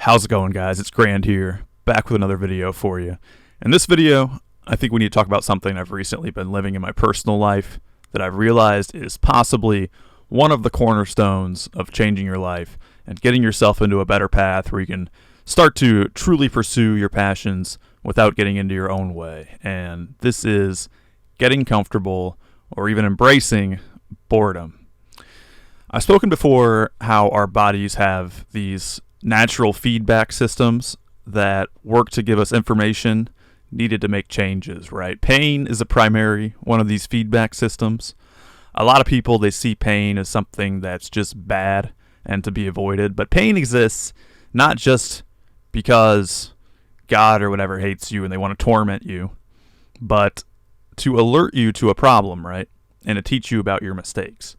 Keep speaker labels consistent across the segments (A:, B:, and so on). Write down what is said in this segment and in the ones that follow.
A: How's it going, guys? It's Grand here, back with another video for you. In this video, I think we need to talk about something I've recently been living in my personal life that I've realized is possibly one of the cornerstones of changing your life and getting yourself into a better path where you can start to truly pursue your passions without getting into your own way. And this is getting comfortable or even embracing boredom. I've spoken before how our bodies have these natural feedback systems that work to give us information needed to make changes, right? Pain is a primary one of these feedback systems. A lot of people, they see pain as something that's just bad and to be avoided, but pain exists not just because God or whatever hates you and they want to torment you, but to alert you to a problem, right? And to teach you about your mistakes.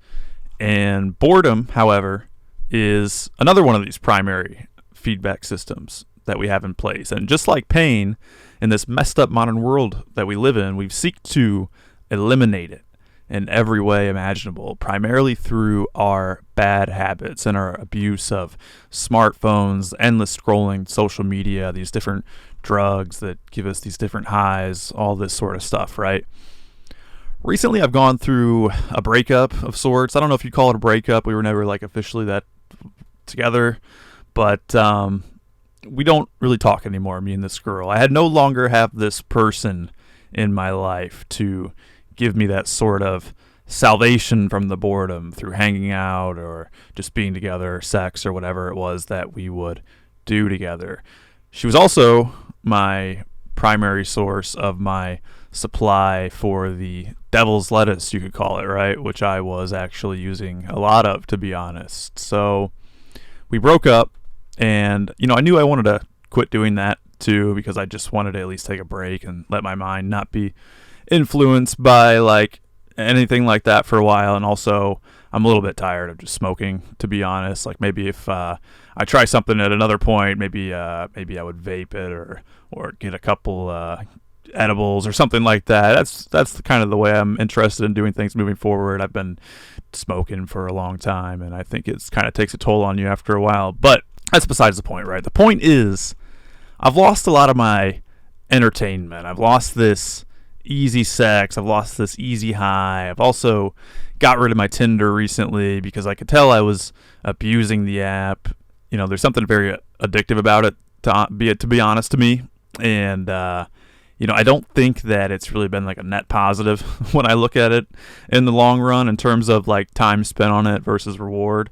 A: And boredom, however, is another one of these primary feedback systems that we have in place. And just like pain, in this messed up modern world that we live in, we seek to eliminate it in every way imaginable, primarily through our bad habits and our abuse of smartphones, endless scrolling, social media, these different drugs that give us these different highs, all this sort of stuff, right? Recently, I've gone through a breakup of sorts. I don't know if you call it a breakup. We were never officially that together, but we don't really talk anymore, me and this girl. I had no longer have this person in my life to give me that sort of salvation from the boredom through hanging out or just being together, or sex or whatever it was that we would do together. She was also my primary source of my supply for the devil's lettuce, you could call it, right? Which I was actually using a lot of, to be honest. So we broke up, and I knew I wanted to quit doing that too, because I just wanted to at least take a break and let my mind not be influenced by anything like that for a while. And also, I'm a little bit tired of just smoking, to be honest. Maybe if I try something at another point, maybe I would vape it or get a couple edibles or something like that. That's kind of the way I'm interested in doing things moving forward. I've been smoking for a long time, and I think it's kind of takes a toll on you after a while. But that's besides the point, right? The point is, I've lost a lot of my entertainment. I've lost this easy sex. I've lost this easy high. I've also got rid of my Tinder recently because I could tell I was abusing the app. There's something very addictive about it, to be honest to me. And I don't think that it's really been a net positive when I look at it in the long run in terms of time spent on it versus reward.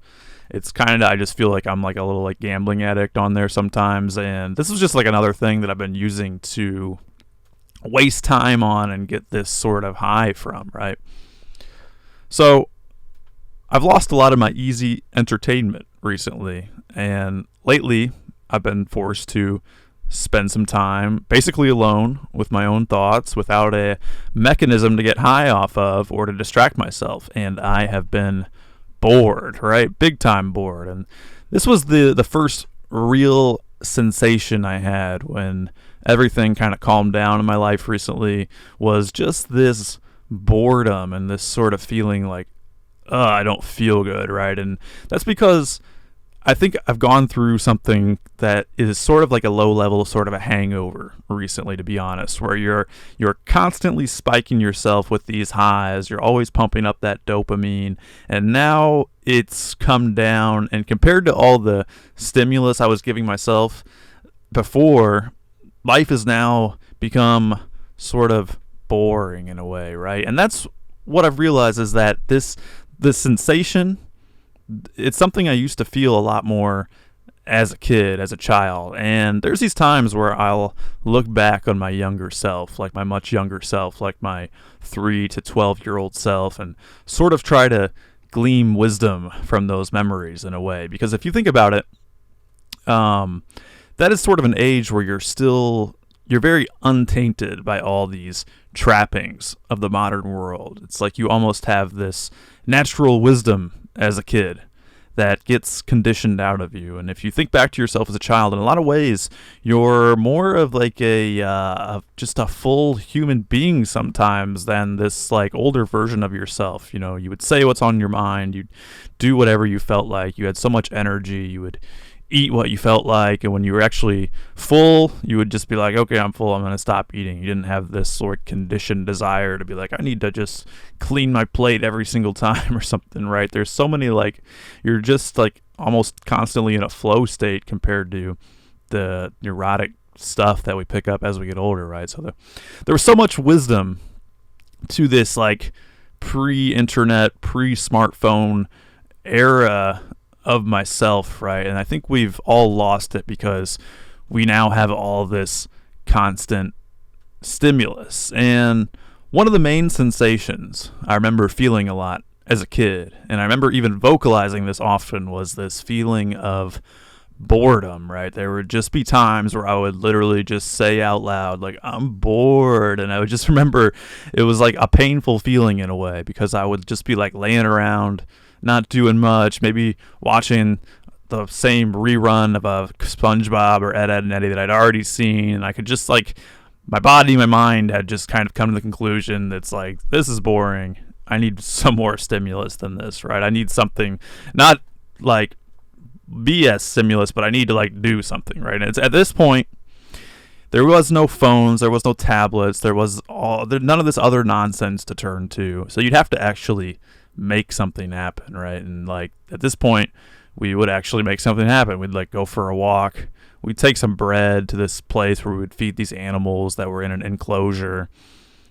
A: It's kind of, I just feel like I'm a little gambling addict on there sometimes. And this is just another thing that I've been using to waste time on and get this sort of high from, right? So I've lost a lot of my easy entertainment recently. And lately I've been forced to spend some time basically alone with my own thoughts without a mechanism to get high off of or to distract myself. And I have been bored, right? Big time bored. And this was the first real sensation I had when everything kind of calmed down in my life recently, was just this boredom and this sort of feeling I don't feel good, right? And that's because I think I've gone through something that is sort of a low level, sort of a hangover recently, to be honest, where you're constantly spiking yourself with these highs. You're always pumping up that dopamine, and now it's come down. And compared to all the stimulus I was giving myself before, life has now become sort of boring in a way, right? And that's what I've realized, is that this sensation, it's something I used to feel a lot more as a kid, as a child. And there's these times where I'll look back on my younger self, my much younger self, my 3 to 12-year-old self, and sort of try to glean wisdom from those memories in a way. Because if you think about it, that is sort of an age where you're very untainted by all these trappings of the modern world. It's you almost have this natural wisdom as a kid that gets conditioned out of you. And if you think back to yourself as a child, in a lot of ways, you're more of just a full human being sometimes than this older version of yourself. You would say what's on your mind. You'd do whatever you felt like. You had so much energy. You would eat what you felt like, and when you were actually full, you would just be like, okay, I'm full, I'm going to stop eating. You didn't have this sort of conditioned desire to be like, I need to just clean my plate every single time or something, right? There's so many, like, you're just like almost constantly in a flow state compared to the neurotic stuff that we pick up as we get older, right? So there was so much wisdom to this like pre-internet, pre-smartphone era of myself, right? And I think we've all lost it because we now have all this constant stimulus. And one of the main sensations I remember feeling a lot as a kid, and I remember even vocalizing this often, was this feeling of boredom, right? There would just be times where I would literally just say out loud, like, I'm bored. And I would just remember it was like a painful feeling in a way, because I would just be like laying around, not doing much, maybe watching the same rerun of a SpongeBob or Ed, Edd and Eddy that I'd already seen. And I could just like, my body, my mind had just kind of come to the conclusion that's like, this is boring. I need some more stimulus than this, right? I need something, not like BS stimulus, but I need to like do something, right? And it's at this point, there was no phones, there was no tablets, there was none of this other nonsense to turn to. So you'd have to actually make something happen, right? And like at this point, we would actually make something happen. We'd like go for a walk. We'd take some bread to this place where we would feed these animals that were in an enclosure,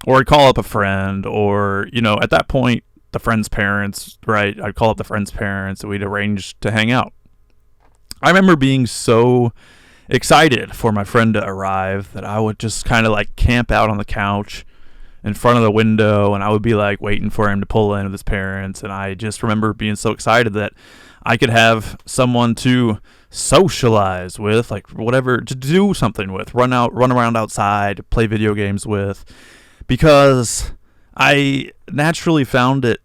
A: or I'd call up a friend, or, you know, at that point, the friend's parents, right? I'd call up the friend's parents and we'd arrange to hang out. I remember being so excited for my friend to arrive that I would just kind of like camp out on the couch in front of the window, and I would be like waiting for him to pull in with his parents. And I just remember being so excited that I could have someone to socialize with, like whatever, to do something with, run around outside, play video games with, because I naturally found it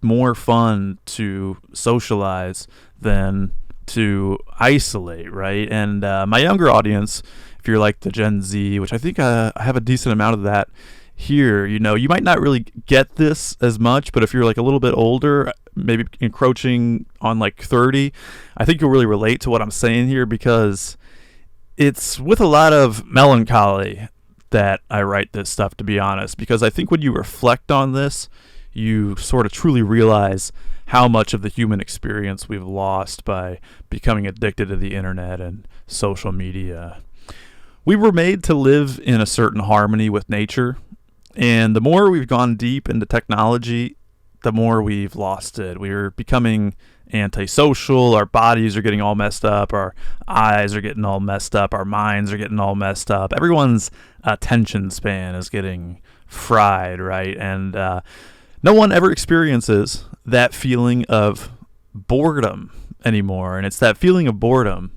A: more fun to socialize than to isolate, right? And my younger audience, if you're like the Gen Z, which I think I have a decent amount of that here, you know, you might not really get this as much, but if you're like a little bit older, maybe encroaching on like 30, I think you'll really relate to what I'm saying here, because it's with a lot of melancholy that I write this stuff, to be honest, because I think when you reflect on this, you sort of truly realize how much of the human experience we've lost by becoming addicted to the internet and social media. We were made to live in a certain harmony with nature, and the more we've gone deep into technology, the more we've lost it. We're becoming antisocial, our bodies are getting all messed up, our eyes are getting all messed up, our minds are getting all messed up. Everyone's attention span is getting fried, right? And no one ever experiences that feeling of boredom anymore. And it's that feeling of boredom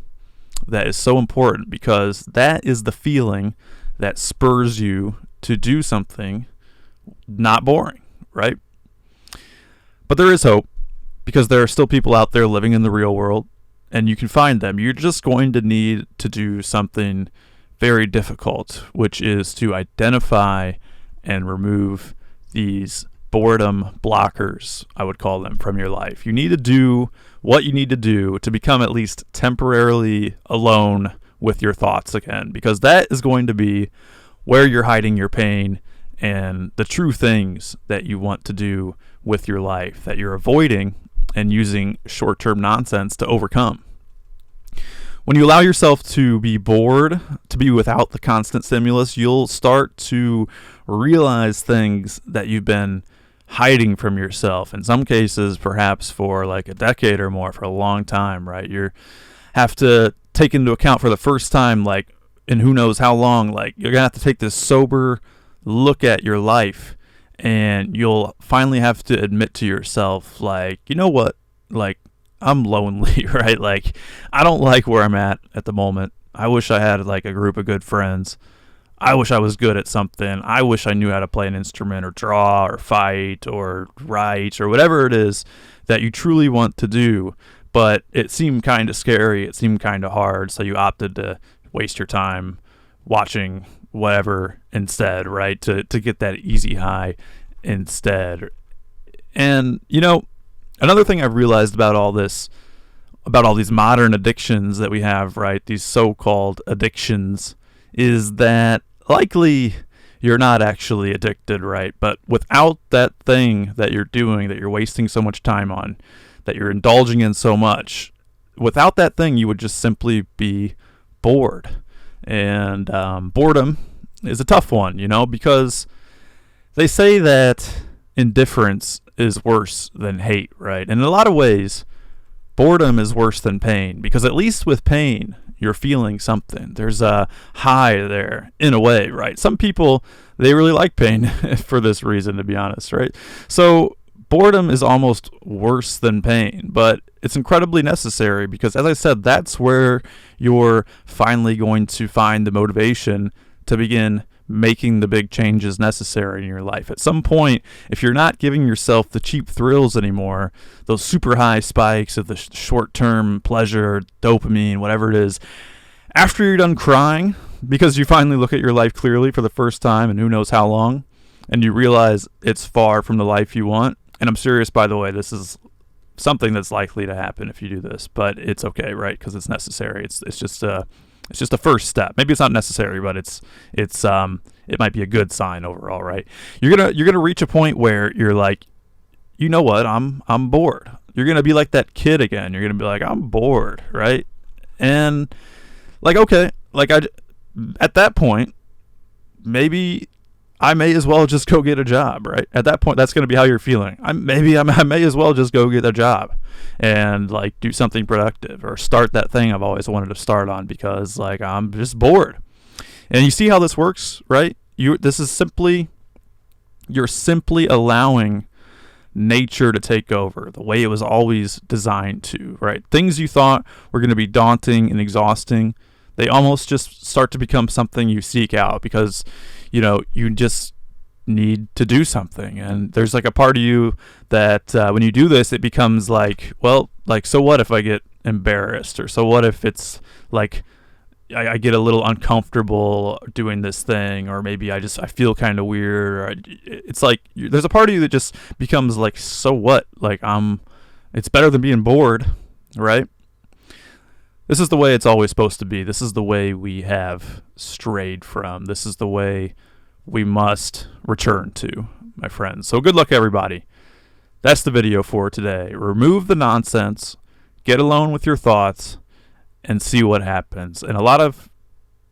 A: that is so important, because that is the feeling that spurs you to do something not boring, right? But there is hope, because there are still people out there living in the real world, and you can find them. You're just going to need to do something very difficult, which is to identify and remove these boredom blockers, I would call them, from your life. You need to do what you need to do to become at least temporarily alone with your thoughts again, because that is going to be where you're hiding your pain and the true things that you want to do with your life that you're avoiding and using short-term nonsense to overcome. When you allow yourself to be bored, to be without the constant stimulus, you'll start to realize things that you've been hiding from yourself. In some cases, perhaps for like a decade or more, for a long time, right? You have to take into account for the first time, like, in who knows how long, like, you're going to have to take this sober look at your life, and you'll finally have to admit to yourself, like, you know what? Like, I'm lonely, right? Like, I don't like where I'm at the moment. I wish I had like a group of good friends. I wish I was good at something. I wish I knew how to play an instrument or draw or fight or write or whatever it is that you truly want to do. But it seemed kind of scary. It seemed kind of hard. So you opted to waste your time watching whatever instead, right? To get that easy high instead. And, you know, another thing I've realized about all this about all these modern addictions that we have, right? These so-called addictions, is that likely you're not actually addicted, right? But without that thing that you're doing, that you're wasting so much time on, that you're indulging in so much, without that thing, you would just simply be bored. And boredom is a tough one, because they say that indifference is worse than hate, right? And in a lot of ways, boredom is worse than pain, because at least with pain, you're feeling something. There's a high there, in a way, right? Some people, they really like pain for this reason, to be honest, right? So boredom is almost worse than pain, but it's incredibly necessary because, as I said, that's where you're finally going to find the motivation to begin making the big changes necessary in your life. At some point, if you're not giving yourself the cheap thrills anymore, those super high spikes of the short-term pleasure, dopamine, whatever it is, after you're done crying, because you finally look at your life clearly for the first time in who knows how long, and you realize it's far from the life you want, and I'm serious, by the way, this is something that's likely to happen if you do this, but it's okay, right? Because it's necessary. It's just a first step. Maybe it's not necessary, but it might be a good sign overall, right? You're gonna reach a point where you're like, you know what? I'm bored. You're gonna be like that kid again. You're gonna be like, I'm bored, right? And like, okay, like at that point, maybe I may as well just go get a job, right? At that point, that's going to be how you're feeling. I may as well just go get a job and like do something productive or start that thing I've always wanted to start on because like I'm just bored. And you see how this works, right? You're simply allowing nature to take over the way it was always designed to, right? Things you thought were going to be daunting and exhausting, they almost just start to become something you seek out because you just need to do something. And there's like a part of you that when you do this, it becomes like, well, like, so what if I get embarrassed? Or so what if it's like I get a little uncomfortable doing this thing, or maybe I feel kind of weird. Or it's like there's a part of you that just becomes like, so what? Like it's better than being bored, right? This is the way it's always supposed to be. This is the way we have strayed from. This is the way we must return to, my friends. So good luck, everybody. That's the video for today. Remove the nonsense, get alone with your thoughts, and see what happens. And a lot of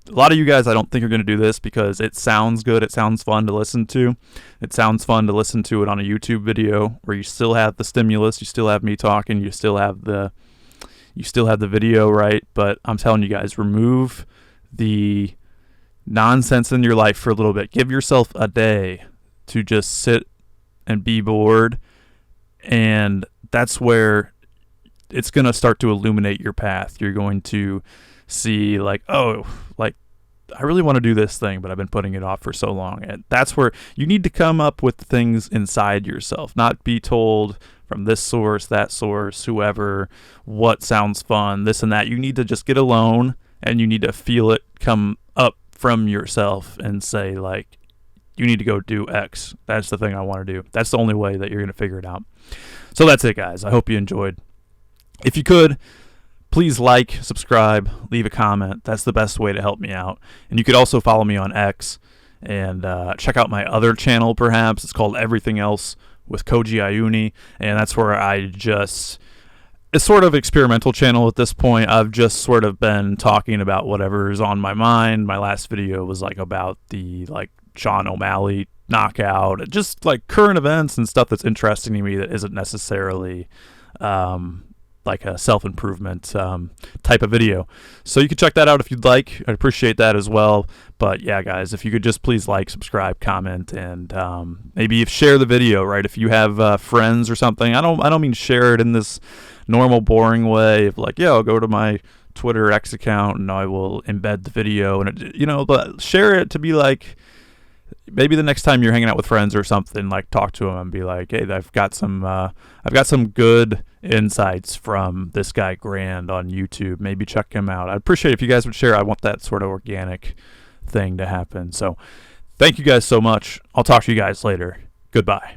A: you guys, I don't think are going to do this because it sounds good. It sounds fun to listen to. It sounds fun to listen to it on a YouTube video where you still have the stimulus, you still have me talking, you still have the video, right? But I'm telling you guys, remove the nonsense in your life for a little bit. Give yourself a day to just sit and be bored, and that's where it's going to start to illuminate your path. You're going to see like, oh, like I really want to do this thing, but I've been putting it off for so long. And that's where you need to come up with things inside yourself, not be told from this source, that source, whoever, what sounds fun, this and that. You need to just get alone and you need to feel it come up from yourself and say like, you need to go do X. That's the thing I want to do. That's the only way that you're going to figure it out. So that's it, guys. I hope you enjoyed. If you could, please like, subscribe, leave a comment. That's the best way to help me out. And you could also follow me on X and check out my other channel, perhaps. It's called Everything Else with Koji Ayuni, and that's where it's sort of experimental channel at this point. I've just sort of been talking about whatever's on my mind. My last video was like about the like Sean O'Malley knockout, just like current events and stuff that's interesting to me that isn't necessarily like a self-improvement type of video. So you can check that out if you'd like. I'd appreciate that as well. But yeah, guys, if you could just please like, subscribe, comment, and maybe share the video, right? If you have friends or something. I don't mean share it in this normal boring way of like, yeah, I'll go to my Twitter X account and I will embed the video, and but share it to be like, maybe the next time you're hanging out with friends or something, like talk to them and be like, hey, I've got some good insights from this guy Grand on YouTube. Maybe check him out. I'd appreciate it if you guys would share. I want that sort of organic thing to happen. So thank you guys so much. I'll talk to you guys later. Goodbye.